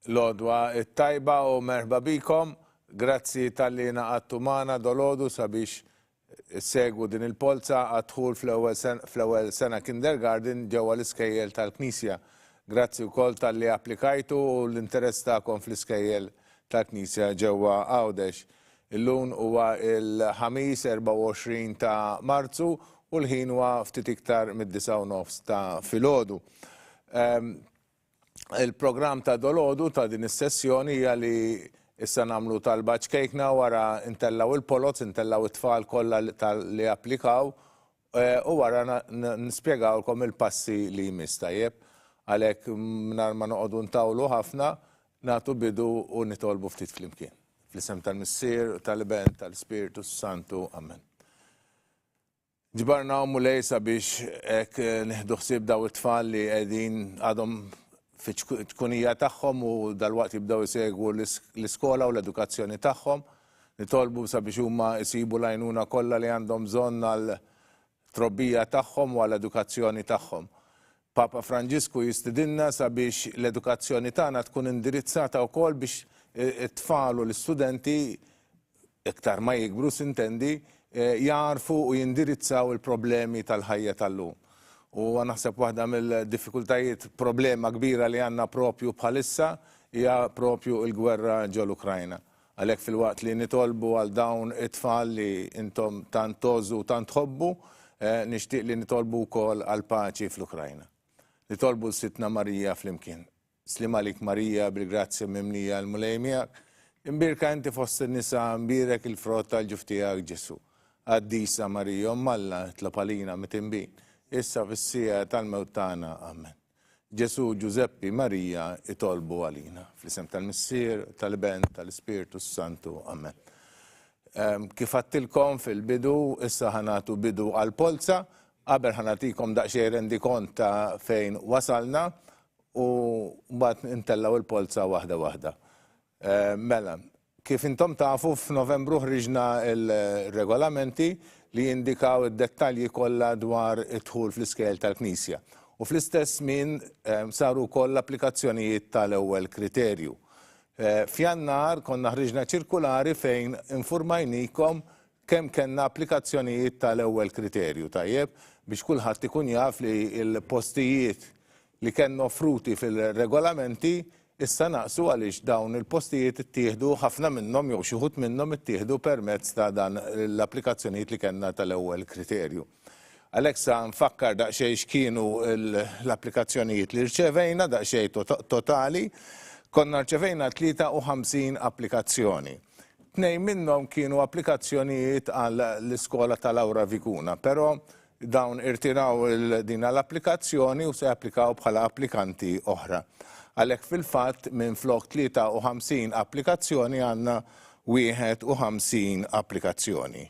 Lodwa it-tajba u merħba bikom, grazzi tal-li naqattu magħna dolodu sabiex segwu din il-Polza għadħul fl-ewwel sena kindergarten ġewwa l-Iskejjel tal-Knisja. Grazzi wkoll tal-li applikajtu u l-interess tagħkom fl-Iskejjel tal-Knisja ġewwa Għawdex. Illum huwa il-ħamis 24 ta' Marzu u l-ħin huwa ftit iktar mid-9:09 ta' filgħodu. Il-programm ta' dolodu ta' din is-sessjoni hija li issa nagħmlu tal-batch kejkna wara intellaw il-polots, intellaw it-tfal kollha li applikaw u wara nispjegawlkom il-passi li jmiss tajjeb. Għalhekk mingħajr ma noqogħdu ntawlu ħafna nagħtu bidu u nitolbu ftit flimkien. Fl-isem tal-Missier, tal-Ibn, tal-Spiritu Santu, Amen. Ġbarna mulej sabiex hekk nieħdu ħsieb daw it-tfal li qegħdin għadhom fiċ-tkunija tagħhom u dalwaqt jibdew isegwu l-iskola u l-edukazzjoni tagħhom. Nitolbu sabiex huma jsibu l-għajnuna kollha li għandhom bżonn għall-trobbija tagħhom u għall-edukazzjoni tagħhom. Papa Franġisku jistidinna sabiex l-edukazzjoni tagħna tkun indirizzata wkoll biex it-tfal u l-istudenti iktar ma jikbru sintendi jarfu u jindirizzaw il-problemi tal-ħajja tal-lum. U naħseb waħda mill-diffikultajiet problema kbira li għandna propju bħalissa hija propju l-gwerra ġol-Ukrajna. Għalhekk filwaqt li nitolbu għal dawn it-tfal li intom tant tożu u tant tħobbu, nixtieq li nitolbu wkoll għal paċi fl-Ukrajna. Nitolbu l-Sitna Marija flimkien. Slim għalik Marija bil-grazzja mimlija l-mulej miegħek, imbirka inti fost in-nisa mbirek il-frott tal-ġuf tiegħek Ġesu. Qaddisa Marija Alla tlob għalina mit-inbin. Issa fis-sija tal-mewt tagħna, Amen. Ġesu, Ġuzeppi, Marija itolbu għalina. Fl-isem tal-Missier, tal-Ibn, tal-Spiritu Santu, Amen. Kif għattilkom fil-bidu, issa ħanatu bidu għal-Polza, qabel ħanatikom daqsxejn rendikont ta' fejn wasalna u mbagħad intellaw il-Polza waħda waħda. Mela, kif intom tafu f'Novembru ħriġna il-regolamenti li jindikaw id-dettalji kollha dwar id-dħul fl-Iskejjel tal-Knisja. U fl-istess min saru koll applikazzjonijiet tal-ewwel kriterju. F'Jannar konna ħriġna ċirkulari fejn informajnikom kemm kellna applikazzjonijiet tal-ewwel kriterju tajjeb biex kulħadd ikun jaf li l-postijiet li kellna offruti fil-regolamenti issa naqsu għaliex dawn il-postijiet ittieħdu ħafna minnhom jew xi wħud minnhom ittieħdu permezz ta' dan l-applikazzjonijiet li kellna tal-ewwel kriterju. Għalhekk sa nfakkar daqsxejn x'kienu l-applikazzjonijiet li rċevejna daqsxejn totali, konna rċevejna 53 applikazzjoni. Tnejn minnhom kienu applikazzjonijiet għall-iskola tal-Awra Vikuna, però dawn irtiraw din l-applikazzjoni u se applikaw bħala applikanti oħra. Għalhekk fil-fatt minn flok 53 applikazzjoni għandna 51 applikazzjoni.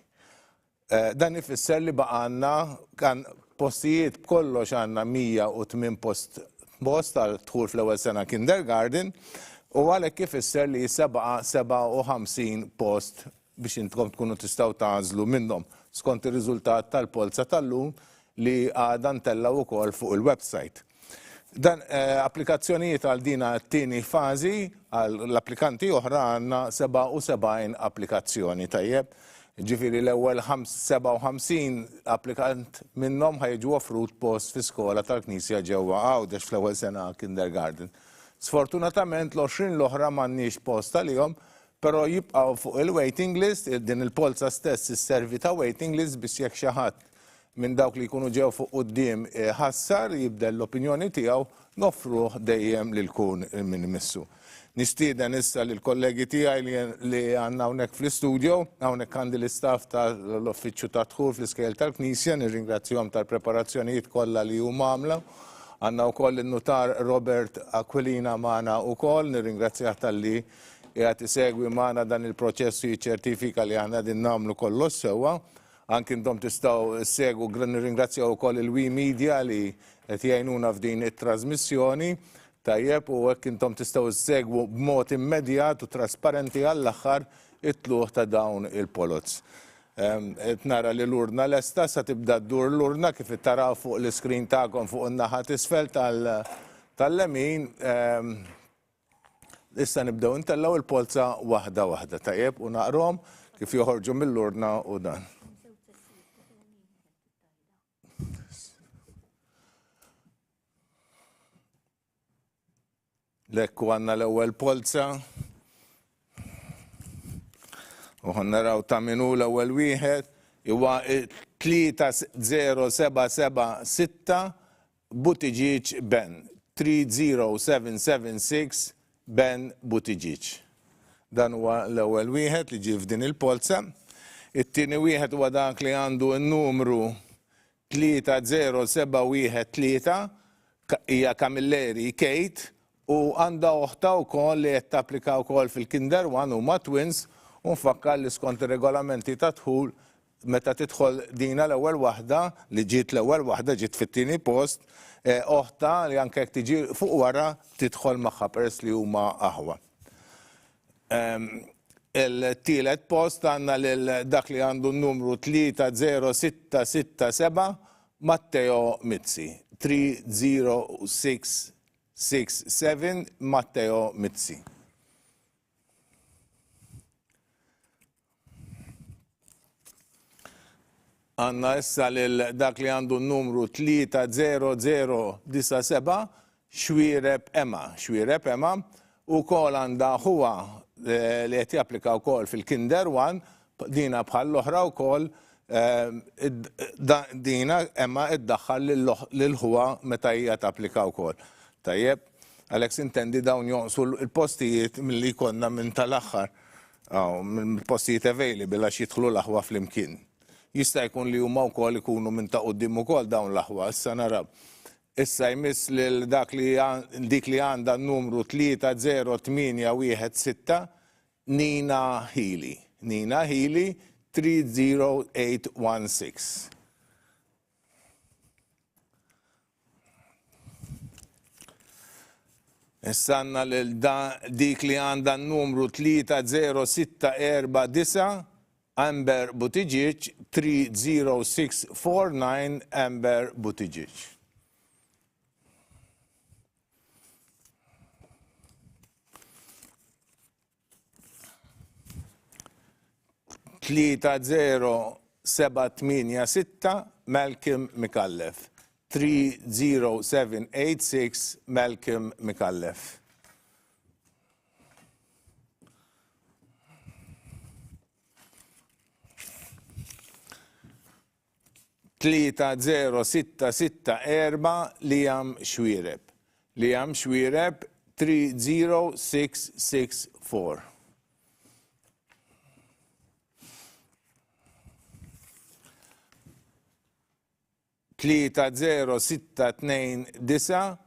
Dan ifisser li baqgħanna kan postijiet b'kollox għandna 108 post għal dħul fl-ewwel sena kindergarten u għalhekk ifisser li baqa' 57 post biex intkom tkunu tistgħu tagħżlu minnhom skont ir-riżultat tal-Polza tal-lum li għadha ntellaw ukoll fuq il-website. Dan applikazzjonijiet għal dina t-tieni fażi għal l-applikanti oħra għandna 77 applikazzjoni tajjeb. Ġifieri l-ewwel 57 applikant minnhom ħajġu offrut post fi skola tal-Knisja ġewwa Għawdex fl-ewwel sena kindergarten. Sfortunatament l-20 l-oħra m'għandniex post għalihom, però jibqgħu fuq il-waiting list, din il-Polza stess isservi ta' waiting list biex jekk xi ħadd minn dawk li jkunu ġew fuq quddiem ħassar jibdel l-opinjoni tiegħu noffruh dejjem lil kun minn imissu. Nistieden issa lill kollegi tiegħi li għandna hawnhekk fl-istudju, hawnhekk għandi l-istaff tal-Uffiċċju ta' Dħul fl-Iskejjel tal-Knisja, nirringrazzjahom tal-preparazzjonijiet kollha li huma għamlu. Għandna wkoll in-Nutar Robert Aquilina magħna wkoll, nirringrazzjah talli qiegħed isegwi magħna dan il-proċess jiċċertifika li aħna din nagħmlu kollox sewwa. Anki intom tistgħu ssegwu nirringrazzjaw ukoll il-Wi Media li qed jgħinuna f'din it-trasmissjoni. Tajjeb u hekk intom tistgħu ssegwu b'mod immedjat u trasparenti għall-aħħar it-tluħ ta' dawn il-polots. Nara li l-urna lesta sa tibda ddur l-urna kif taraw fuq l-iskrin tagħkom fuq in-naħa t'isfel tal-lemin Issa nibdew intellaw il-polza waħda waħda tajjeb u naqrom kif joħorġu mill-urna u dan. Lekku għanna l-ewwel polza. U naraw ta' minu l-ewwel wieħed huwa 30776 Buttigieg Ben. 30776 Ben Buttigieg. Dan huwa l-ewwel wieħed li ġie f'din il-polza. It-tieni wieħed huwa dak li għandu n-numru 30713 hija Kamilleri Kate u għandha oħta wkoll li qed tapplika wkoll fil-Kinder 1 huma twins u nfakkar li skont ir-regolamenti ta' dħul meta tidħol dina l-ewwel waħda li ġiet l-ewwel waħda ġiet fit-tieni post oħta li anke jekk tiġi fuq wara tidħol magħha peress li huma aħwa. Il-tielet post għandna lil dak li għandu n-numru 30667 Matteo Mizzi. 30667 Matteo Mizzi. Għanna issa lil dak li għandu n-numru 30097 Xwireb Emma. Xwireb Emma u kol għanda huwa li qed japplika wkoll fil-Kinder 1 dina bħal l-oħra wkoll dina Emma iddaħħal lil huwa meta hija tapplika wkoll. Tajjeb, għalhekk intendi dawn jonqsu l-postijiet milli jkollna minn tal-aħħar mill-postijiet available għax jidħlu l-aħwa flimkien. Jista' jkun li huma wkoll ikunu minn ta' quddiem ukoll dawn l-aħwa, issa naraw. Issa jmiss lil dik li għandha n-numru 30816 Nina Healy. Nina Healy 30816. Issa għandna lil dik li għandha n-numru 30649 Amber Buttigieg 30649 Amber Buttigieg. Tlieta 0786 Malcolm Mikallef. 30786 Malcolm Mikallef. Tlieta 0664 Liam Xwireb. Liam Xwireb 30664. Tlieta 0629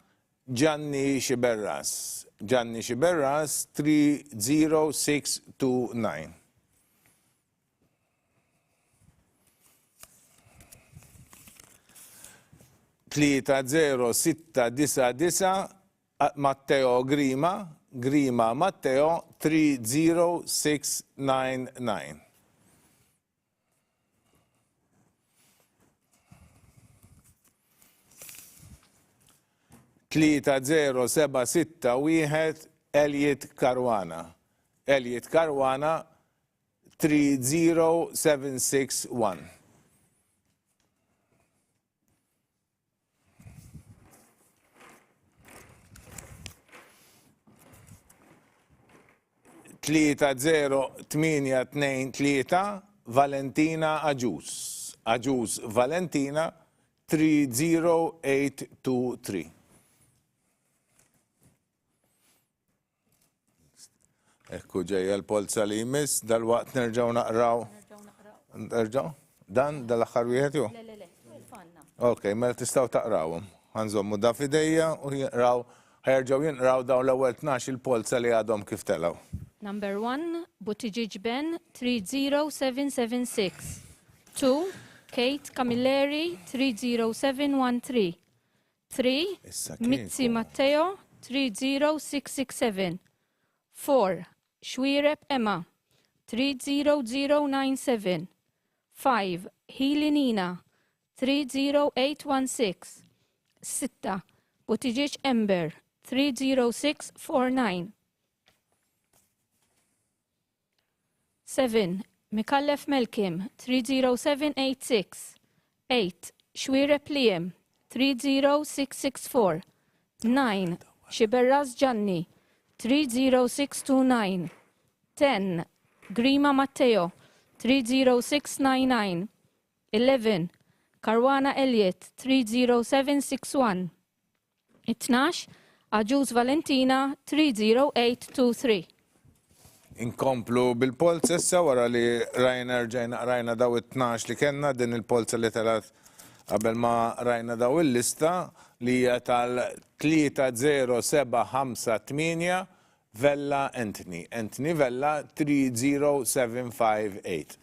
Gianni Xiberras. Gianni Xiberras 30629. Tlieta 0699 Matteo Grima. Grima Matteo 30699. Tlieta 0761 Elliot Caruana. Elliot Caruana 30761. Tlieta 0823 Valentina Aġus. Aġus Valentina 30823. Ekku ġejja l-polza li jmiss, dal-waqt nerġaw naqraw. Nerġaw? Dan, dal-axħar wieħed ju? Le, fanna. Ok, mela tistgħu taqrawhom. Ħanżommu da fidejja u jinqraw, ħerġgħu jinqraw dawn l-ewwel 12 il-polza li għadhom kif telgħu. Number 1, Buttigieg Ben 30776. 2, Kate Camilleri 30713. 3, Mizzi Matteo 30667. 4, Xwireb Emma 30097. 5, Healy Nina 30816. 6, Buttigieg Amber 30649. 7. Mikallef Melkim, 30786. 8. Xwirep Liam, 30664. 9. Xiberraz Gianni, 30629. 10. Grima Matteo, 30699. 11. Karwana Elliot, 30761. 12. Aġuż Valentina, 30823. Inkomplu bil-polza issa wara li rajna daw it-12 li kellna din il-polza li talat qabel ma rajna daw il-lista li hija tal-30758 Vella Anthony. Anthony Vella 30758.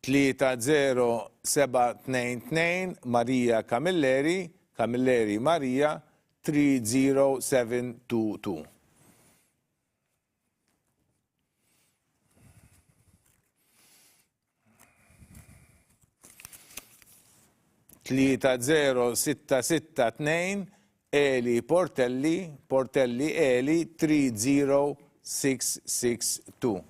Tlieta 0722 Maria Camilleri, Camilleri Maria 30722. Tlieta 0662 Eli Portelli, Portelli Eli 30662.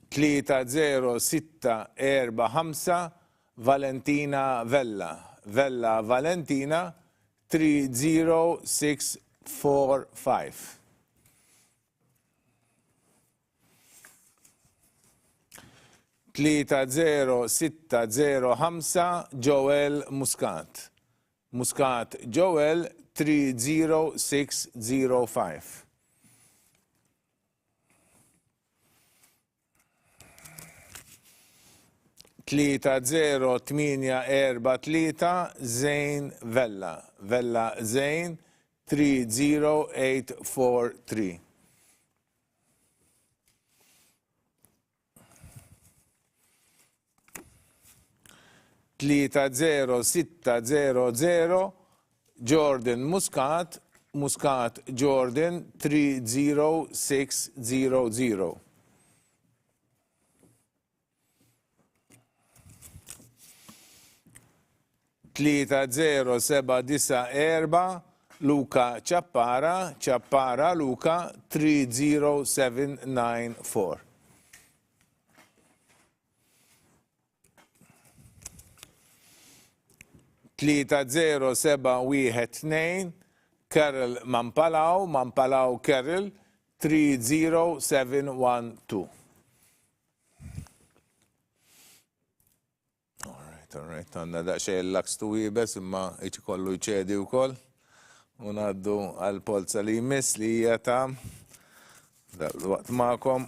Tlieta 0645 Valentina Vella, Vella Valentina 30645. Tlieta 0605 Joel Muscat, Muscat Joel 30605. Tlieta 0843 Zain Vella, Vella Zain 30843. Tlieta 0600 Jordan Muscat, Muscat Jordan 30600. Tlieta 0794 Luca Ciappara, Ciappara Luca 30794. Tlieta 0712 Carol Mampalau, Mampalau Carol 30712. Alright, għanna daqxej l-laks tuwibes imma iċi kollu jċedi u koll. Unaddu għal-polza li jmiss li jata dal-waqt ma'kom.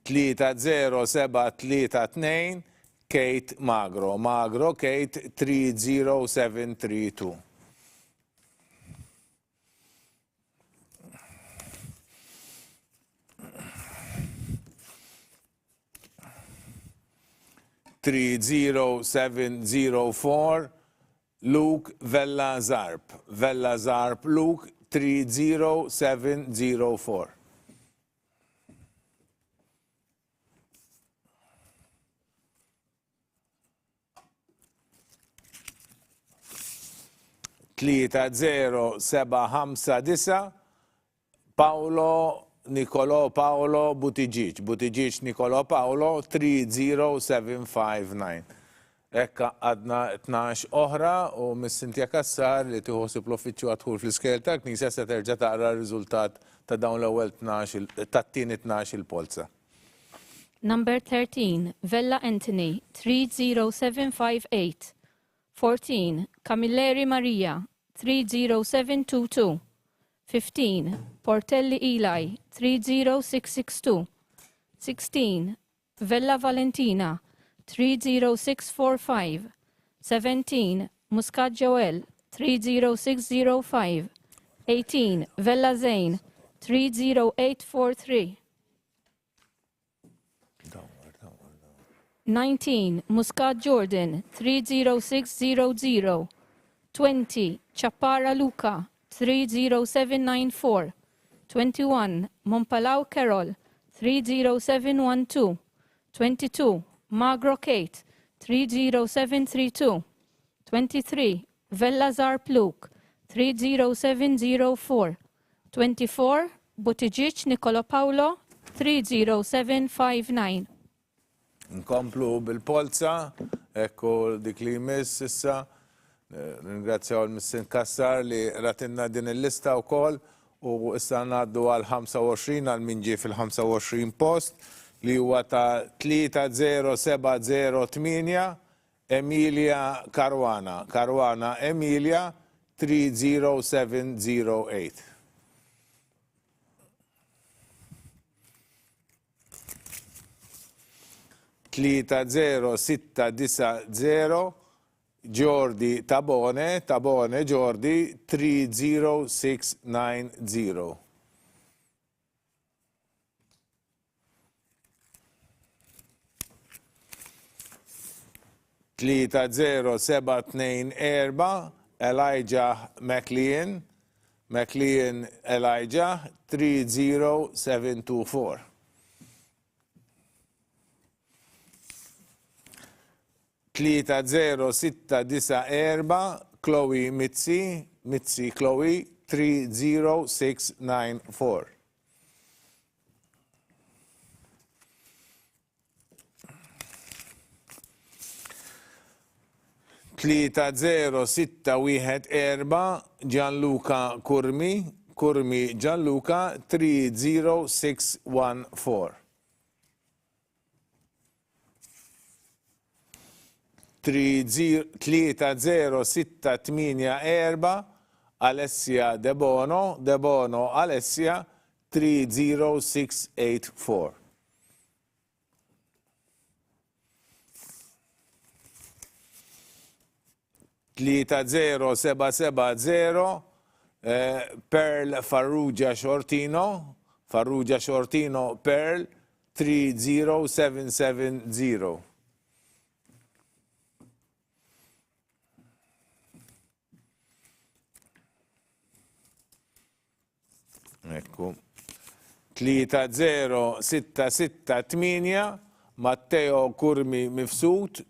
30732 Kate Magro, Magro Kate 30732. Three 0704 Luke Vella Zarp, Vella Zarp Luke 30704. Tlieta 0759 Paolo Nicolò Paolo Butigic, Butigic Nicolò Paolo 30759. Ekka għadna 12 oħra u mis-Sintja Kassar li tiħosib l-uffiċċju għadħul fl-Iskejjel tal-Knisja se terġa' taqra r-riżultat ta' dawn l-ewwel 12 tat-tieni 12 il-polza. Number 13, Vella Anthony, 30758. 14, Camilleri Maria, 30722. 15, Portelli Eli, 30662. 16, Vella Valentina, 30645. 17, Muscat Joel, 30605. 18, Vella Zain, 30843. 19, Muscat Jordan, 30600. 20, Ciappara Luca, 30794. 21, Mompalau Carol, 30712. 22. Magro Kate, 30732. 23. Vellazar Pluk, 30704. 24. Buttigieg Nicolo Paolo, 30759. Nkomplu bil-Polza, ekku dik li jmiss issa. Ringrazzjaw il-Missin Kassar li ratinna din il-lista wkoll u issa ngħaddu għal 25 għal min ġie fil-25 post li huwa ta' 30708 Emilia Caruana. Caruana Emilia 30708. Tlita 0690 Jordi Tabone, Tabone Jordi 30690. Tlita 0724 Elijah McLean, McLean Elijah 30724. Tlita 0694 Chloe Mitzi, Mitzi Chloe 30694. Tlita 0614 Gianluca Kurmi, Kurmi Gianluca 30614. 30684 Alessia De Bono, De Bono Alessia 30684. Tlita 0770 Pearl Farrugia Shortino, Farrugia Shortino Pearl 30770. Ekku. 30668 Matteo Kurmi Mifsut,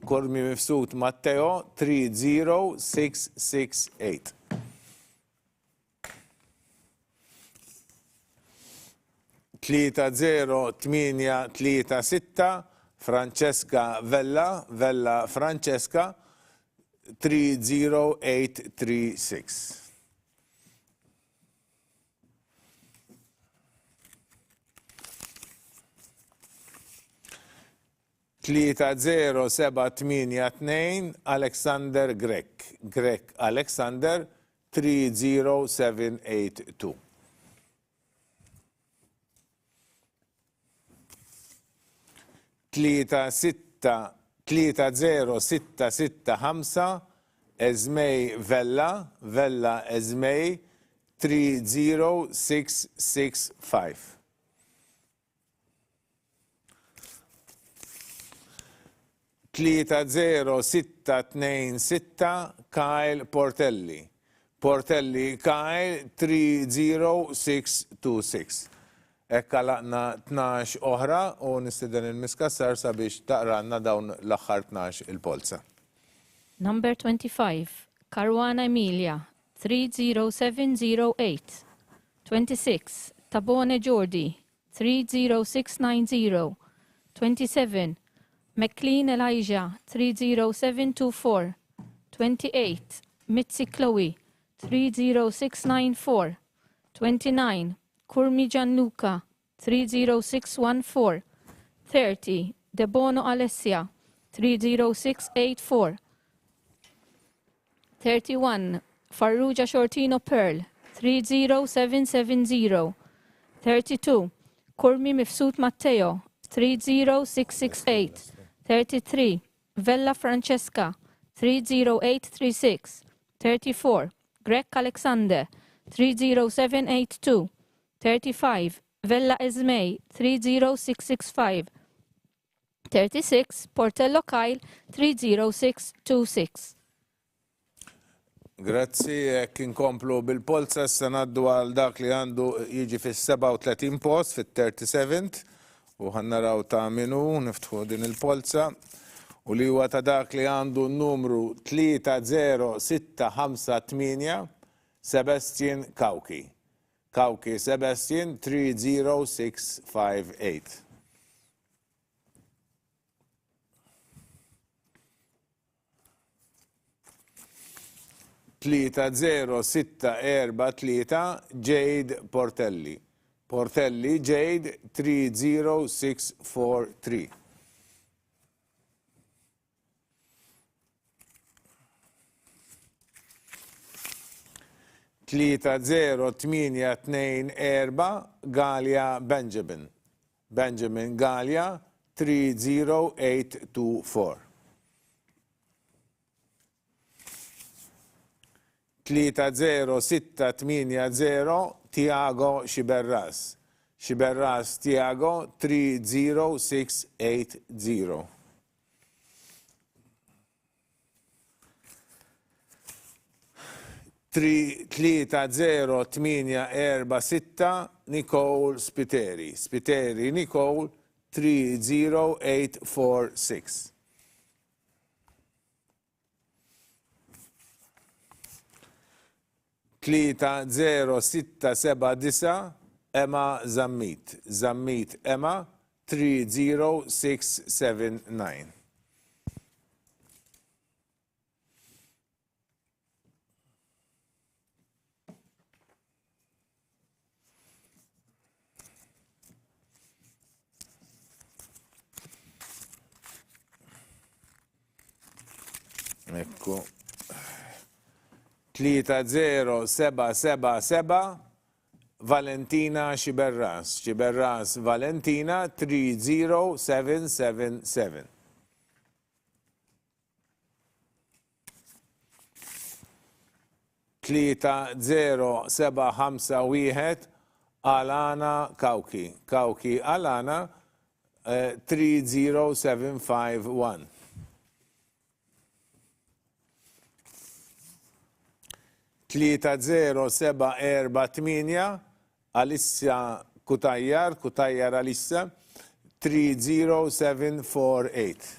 Kurmi Mifsut Matteo 30668. Tlita 0836 Francesca Vella, Vella Francesca 30836. Tlita 0782 Alexander Grek, Grek Alexander 30782. Tlita 0665 Ezmej Vella, Vella Ezmej 30665. Tlita 0626 Kyle Portelli, Portelli Kyle 30626. Ekka laqna 12 oħra u nistiden il-Miskassar sabiex taqranna dawn l-axħar 12 il-Polza. Number 25, Caruana Emilia, 30708. 26, Tabone Jordi, 30690. 27, McLean Elijah, 30724. 28, Mitzi Chloe, 30694. 29, Kurmi Gianluca, 30614. 30, De Bono Alessia, 30684. 31, Farrugia Shortino Pearl, 30770. 32, Kurmi Mifsut Matteo, 30668. 33, Vella Francesca, 30836. 34, Greg Alexander, 30782. 35, Vella Esmei, 30665. 36, Portello Kyle, 30626. Grazzi, jekk inkomplu bil-Polza, s-sanaddu għal dak li għandu jiġi fil-37 post, fil-37, u ħannaraw ta' minu, niftħu din il-Polza, u li huwa ta' dak li għandu n-numru 30658 Sebastian Kawki. Kawki Sebastian 30658. Tlita 0643 Jade Portelli. Portelli Jade 30643. Tlita 0824 Galia Benjamin. Benjamin Galia 30824. 30680 Tiago Xiberras. Xiberras Tiago 30680. Tlita 0846 Nicole Spiteri. Spiteri Nicole 30846. Tlita 0679 Emma Zammit. Zammit Emma 30679. Ecco. 30777 Valentina Xiberras. Xiberras Valentina 30777. Tlita 0751 Alana Kawki. Kawki Alana 30751. Tlita 0748 Alissa Kutajjar. Kutajjar Alissa 30748.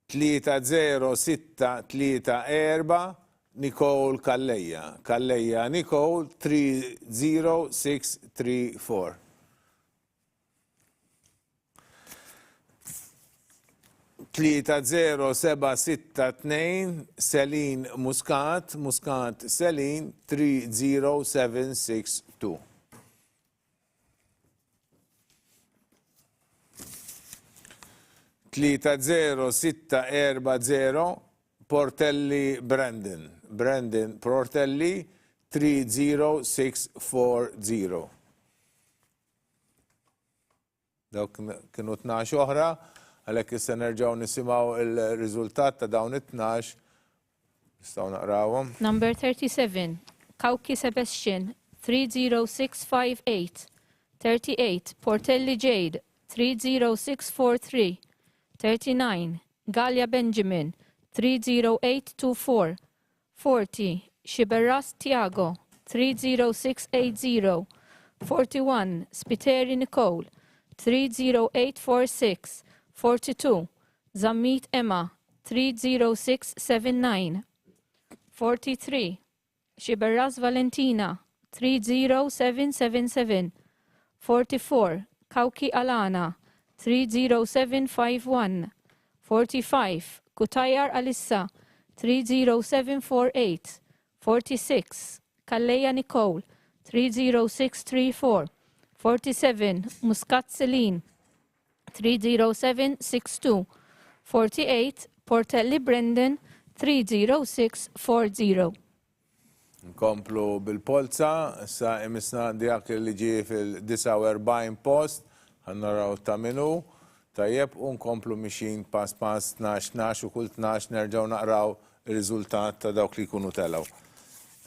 Tlita 0634 Nicole Kalleja. Kalleja Nicole 30634. Tlita 0762 Selin Muscat. Muscat Selin 30762. Tlita 0640 Portelli Brandon. Brandon Portelli 30640. Dawk kienu 12 oħra, għalhekk issa nerġgħu nisimgħu il-riżultat ta' dawn it-12. Nistgħu naqrawhom. Number 37, Kawki Sebastian, 30658. 38, Portelli Jade, 30643. 39, Galia Benjamin, 30824. 40, Xiberras Tiago, 30680. 41, Spiteri Nicole, 30846. 42, Zammit Emma, 30679. 43, Xiberras Valentina, 30777. 44, Kawki Alana, 30751. 45, Kutajjar Alissa, 30748. 46, Kalleja Nicole, 30634. 47, Muscat Celine, 30762. 48, Portelli Brendan, 30640. Nkomplu bil-Polza, sa imisna dik li ġie fil-49 post, ħannaraw ta' minu, tajjeb, u nkomplu mixin pass 12 u kull 12 nerġaw naqraw il-riżultat ta' dawk li jkunu telaw.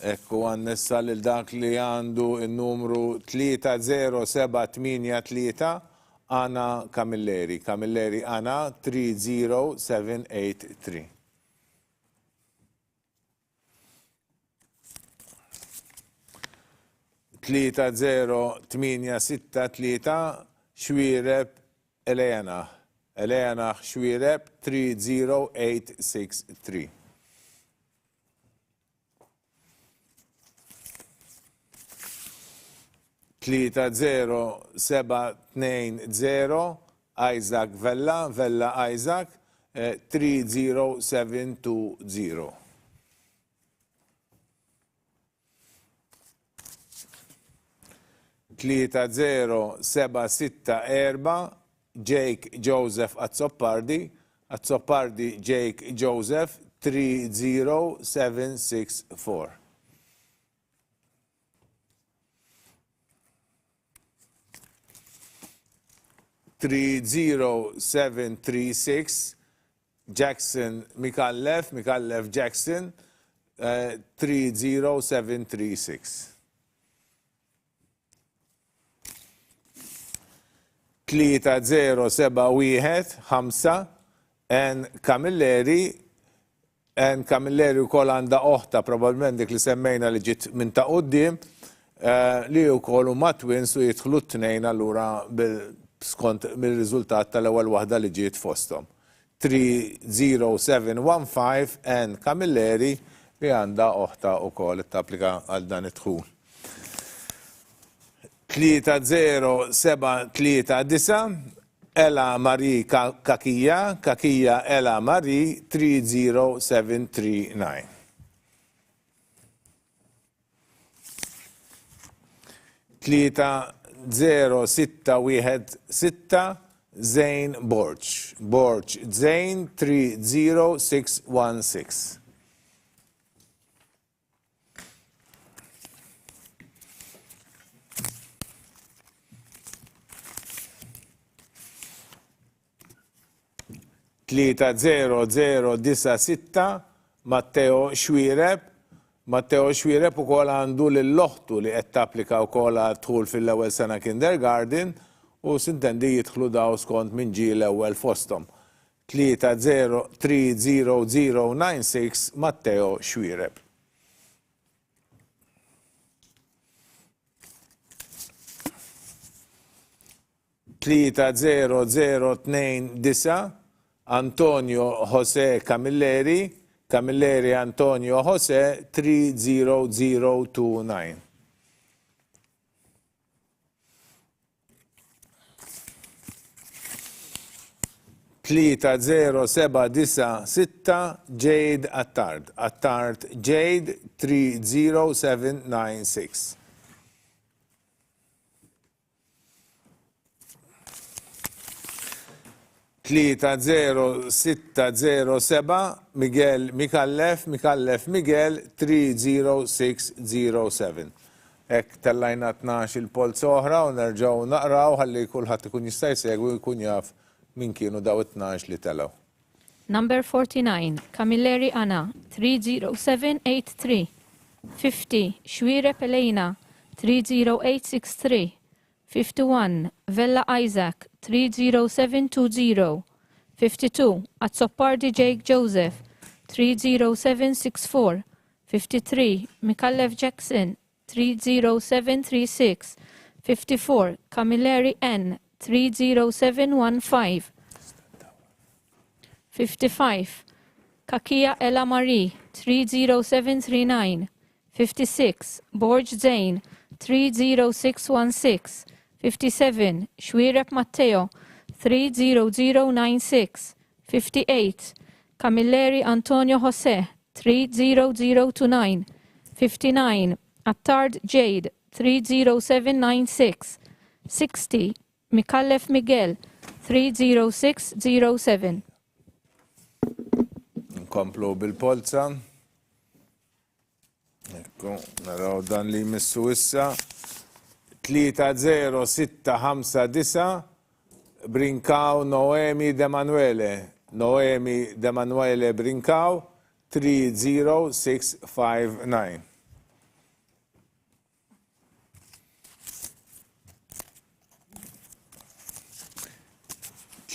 Ekku għannessa lil dak li għandu il-numru 30783 Anna Camilleri. Camilleri Anna 30783. Tlieta 0863 Xwireb Elena. Elena Xwireb 30863. Tlieta 0720 Isaac Vella, Vella Isaac 30720. Tlieta 0764 Jake Joseph Azzopardi, Azzopardi Jake Joseph 30764. Three 0736 Jackson Mikallef Jackson 30736. Tlieta 0715 N Camilleri wkoll għandha oħta probabbilment dik li semmejna li ġiet minn ta' quddiem li wkoll huma twins u jidħlu t-tnejn allura skont mill-riżultat tal-ewwel waħda li ġiet fosthom. 30715 N Camilleri li għandha oħta wkoll tapplika għal dan id-dħul. 3073 Ella Marie Kakija, Kakija Ella Marie 30739. Tlieta 0616 Zain Borch, Borch Zain 30616. Tlieta 0096 Matteo Xwireb, Matteo Xwireb ukoll għandu l-loħtu li qed tapplika wkoll dħul fil-ewwel sena kindergarten u sintendi jidħlu daw skont min ġie l-ewwel fosthom. 30096 Matteo Xwireb. Tlieta 0029 Antonio Jose Camilleri, Camilleri Antonio Jose 30029. Tlieta 0796 Jade Attard, Attard Jade 30796. Tlieta 0607 Miguel Mikallef Miguel 30607. Ek tellajna 12 il-Polza oħra u nerġgħu naqraw ħalli kulħadd ikun jista' jsegwi jkun jaf min kienu daw 12 li telgħu. Number 49, Camilleri Anna, 30783. 50, Xwireb Elena, 30863. 51, Vella Isaac, 30720. 52, Azzopardi Jake Joseph, 30764. 53, Mikallef Jackson, 30736. 54, Camilleri N, 30715. 55, Kakia Ella Marie, 30739. 56, Borj Zain, 30616. 57, Xwireb Matteo, 30096. 58, Camilleri Antonio Jose, 30029. 59, Attard Jade, 30796. 60, Mikallef Miguel, 30607. Nkomplu bil-Polza. Ekku, naraw dan li jmissu issa. 30659 Brinkaw Noemi De Manuele. Noemi De Manuele Brinkaw 30659.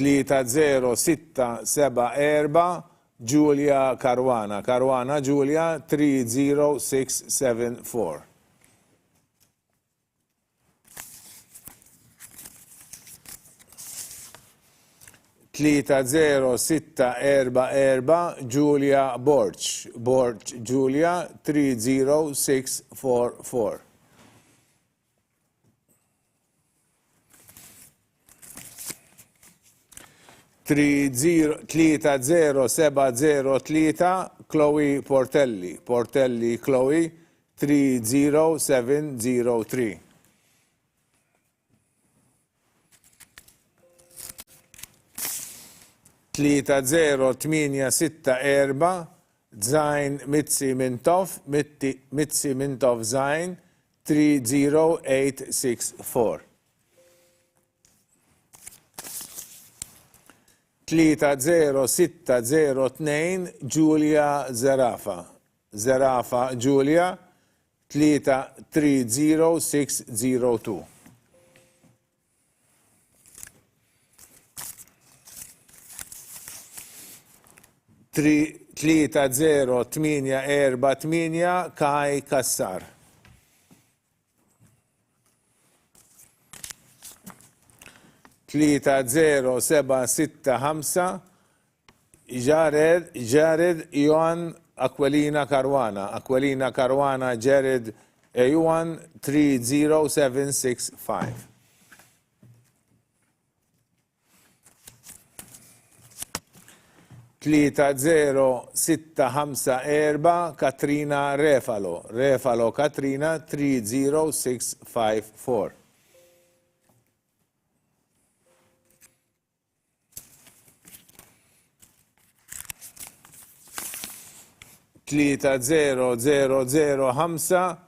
3064 Giulia Caruana. Caruana Giulia 30674. Tlita 0644 Giulia Borch. Borch Giulia 30644. Tlita 0703 Chloe Portelli. Portelli Chloe 30703. Tlita 0864 Zain Mitzi Mintoff. Mitzi Mintoff Zain 30864. 3062 Giulia Zarafa. Zarafa Giulia 33602. Tlita 0848 Kai Kassar. Tlita 0765 Jared Ion Aquilina Caruana. Aquilina Caruana Jared Ion 30765. Tlita 0654 Katrina Refalo. Refalo Katrina 30654. Tlita 0005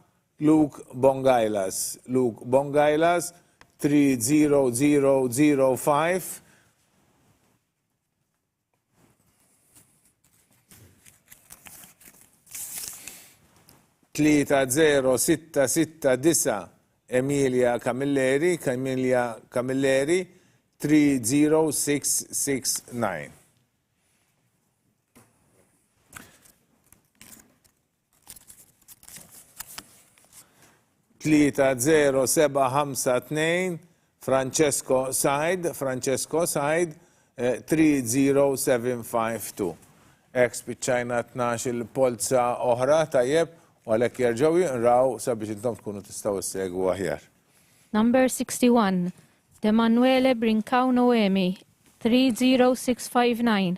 Luke Bongailas. Luke Bongailas 30005. Tlita 0669 Emilia Camilleri. Emilia Camilleri 30669. Tlita 0752 Francesco Said. Francesco Said 30752. Spiċċajna 12 Polza oħra tajjeb u għalhekk jerġgħu jinraw sabiex intom tkunu tistgħu issegwu aħjar. Number 61, Emanuele Brincao Noemi, 30659.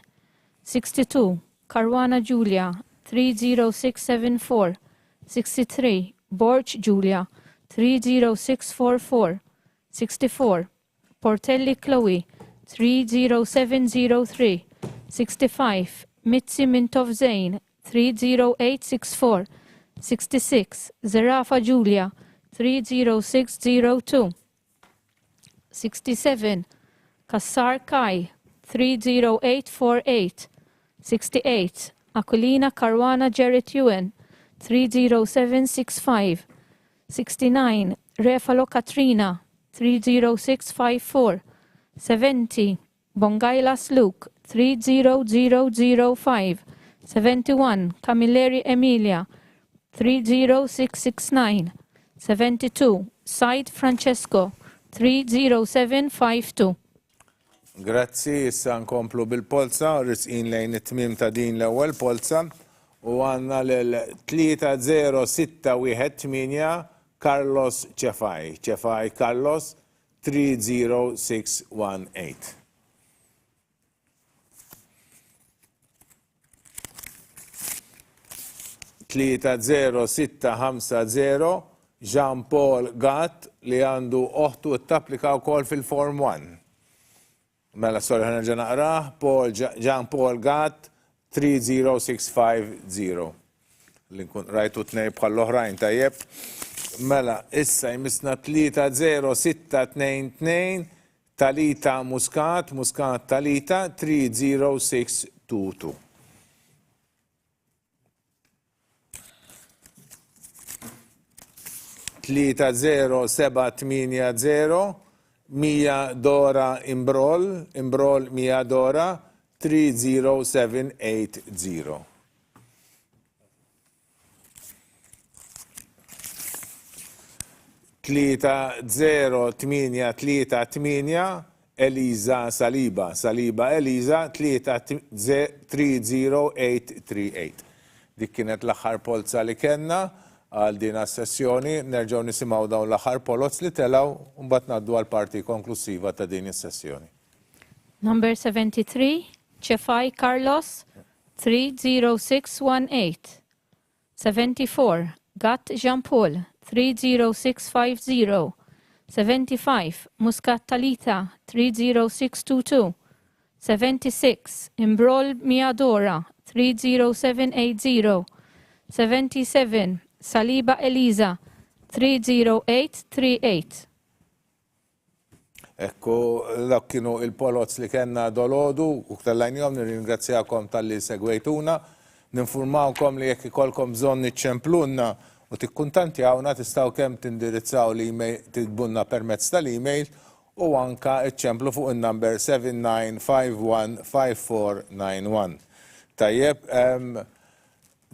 62, Caruana Giulia, 30674. 63, Borch Giulia, 30644. 64, Portelli Chloe, 30703. 65, Mitzi Mintoff Zain, 30864. 66, Zarafa Giulia, 30602. 67, Kassar Kai, 30848. 68, Aquilina Caruana Jarrett Ewan, 30765. 69, Refalo Katrina, 30654. 70, Bongailas Luke, 30005. 71, Camilleri Emilia, 30669. 72, Said Francesco, 30752. Grazzi, issa nkomplu bil-Polza, risqin lejn it-tmiem ta' din l-ewwel Polza u għandna l-3061 Carlos Cefaj. Cefaj Carlos 30618. Tlita 0650 Jean Paul Gatt li għandu oħtu t-tapplika wkoll fil-Form 1. Mela sorry ħanerġa' naqrah, Jean Paul Gatt 30650. Li nkun rajtu tnej bħall-oħrajn tajjeb. Mela issa jmissna 30622 Talita Muscat Talita 30622. Tlita 0780 100 Dora Imbrol 100 Dora 30780. Tlieta 0838 Eliza Saliba Eliza 30838. Dik kienet l-aħħar polza li kellna għal din is-sessjoni, nerġgħu nisimgħu dawn l-aħħar polots li telgħu u mbagħad ngħaddu għall parti konklusiva ta' din is-sessjoni. Number 73, Chefai Carlos, 30618. 74, Gat Jean-Paul, 30650. 75, Muscat Talita, 30622. 76, Imbrol Miadora, 30780. 77, Saliba Eliza, 30838. Ekku, dak kienu il-polots li kellna dolodu u ktellajnjom, nirringrazzjakom tal-li segwejtuna, ninformawkom li jekk ikolkom bżonn niċċemplunna u tikkuntantjawna tistgħu kemm tindirizzaw l-email tidbunna permezz tal-email u anka iċċemplu fuq in-number 79515491. Tajjeb,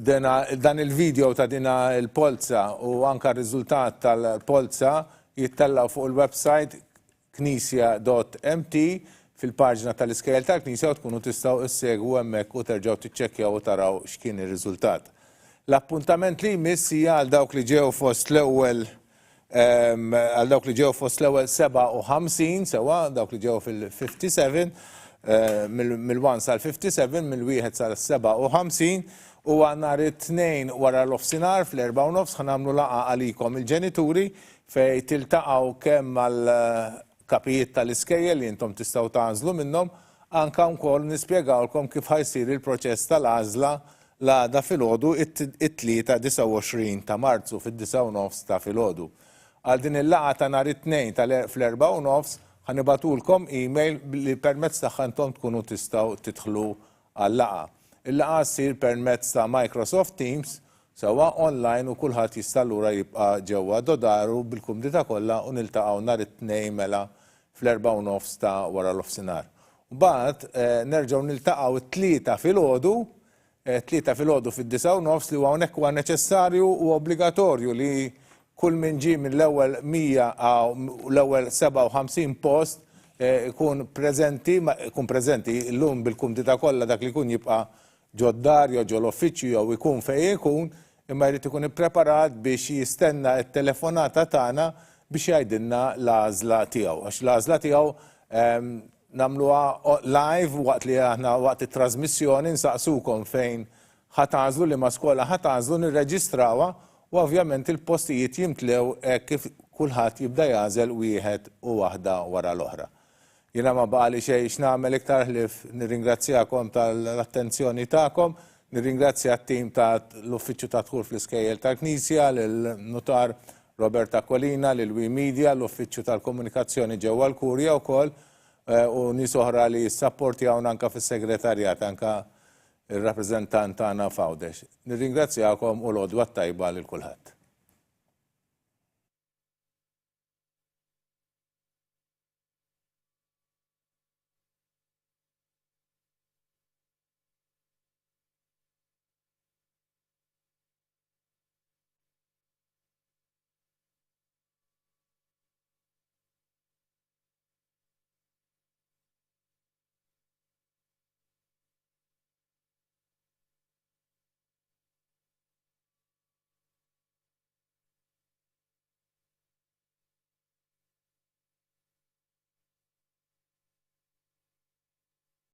dan il-video ta' dina il-polza u anka r-riżultat tal-polza jittellaw fuq il-website knisja.mt fil-paġna tal-Iskejjel tal-Knisja u tkunu tistgħu issegwu hemmhekk u terġgħu tiċċekkjaw u taraw x'kien ir-riżultat. L-appuntament li jmiss hija għal dawk li ġew fost l-ewwel 57 sewa dawk li ġew fil-57 mill-1 sal-57 mill-1 sal-57 u nhar it-tnejn wara l-ofsinhar fl-4:30 ħanamlu laqgħa għalikom il-ġenituri fejn tiltaqgħu kemm mal-kapijiet tal-iskejjel li intom tistgħu tagħżlu minnhom anke wkoll nispjegawlkom kif ħajsir il-proċess tal-għażla l-għada filgħodu it-tlieta 29 ta' Marzu fid-9:30 ta' filgħodu. Għal din il-laqgħa ta' nhar it-tnejn fl-4:30 ħanibatulkom email li permezz tagħha intom tkunu tistgħu tidħlu għall-laqgħa. Il-laqgħa ssir permezz ta' Microsoft Teams sewwa online u kulħadd jista' lura jibqa' ġewwa dodaru bil-kumdita kollha u niltaqgħu nhar it-tnejn mela fl-4:30 ta' wara l-ofsinhar. Mbagħad nerġgħu niltaqgħu it-tlieta filgħodu fid-9:30 li hawnhekk huwa neċessarju u obbligatorju li kull min ġie minn l-ewwel 100 għaw l-ewwel 57 post ikun preżenti llum bil-kumdita kollha dak li jkun jibqa' ġoddar jew ġol uffiċċju jew ikun fejn ikun imma jrid ikun ippreparat biex jistenna t-telefonata tagħna biex jgħidilna l-għażla tiegħu. Għax l-għażla tiegħu nagħmluha live waqt li aħna waqt it-trasmissjoni nsaqsukom fejn ħatażlu li ma skola ħatażlu nirreġistrawha u ovvjament il-postijiet jimtlew kif kulħadd jibda jagħżel wieħed u waħda wara l-oħra. Jiena ma baqali xejn x'nagħmel iktar ħlief nirringrazzjakom tal-attenzjoni tagħkom, nirringrazzja t-tim tal-Uffiċċju ta' Dħul fl-Iskejjel tal-Knisja, lill-Notar Roberta Kolina, lill-Wi Media, l-Uffiċċju tal-Komunikazzjoni ġewwa l-Kurja wkoll u nies oħra li jissapportjawna anke fis-segretarjat anke ir-rappreżentant tagħna f'Għawdex. Nirringrazzjakom u l-għodwa tajba lil kulħadd.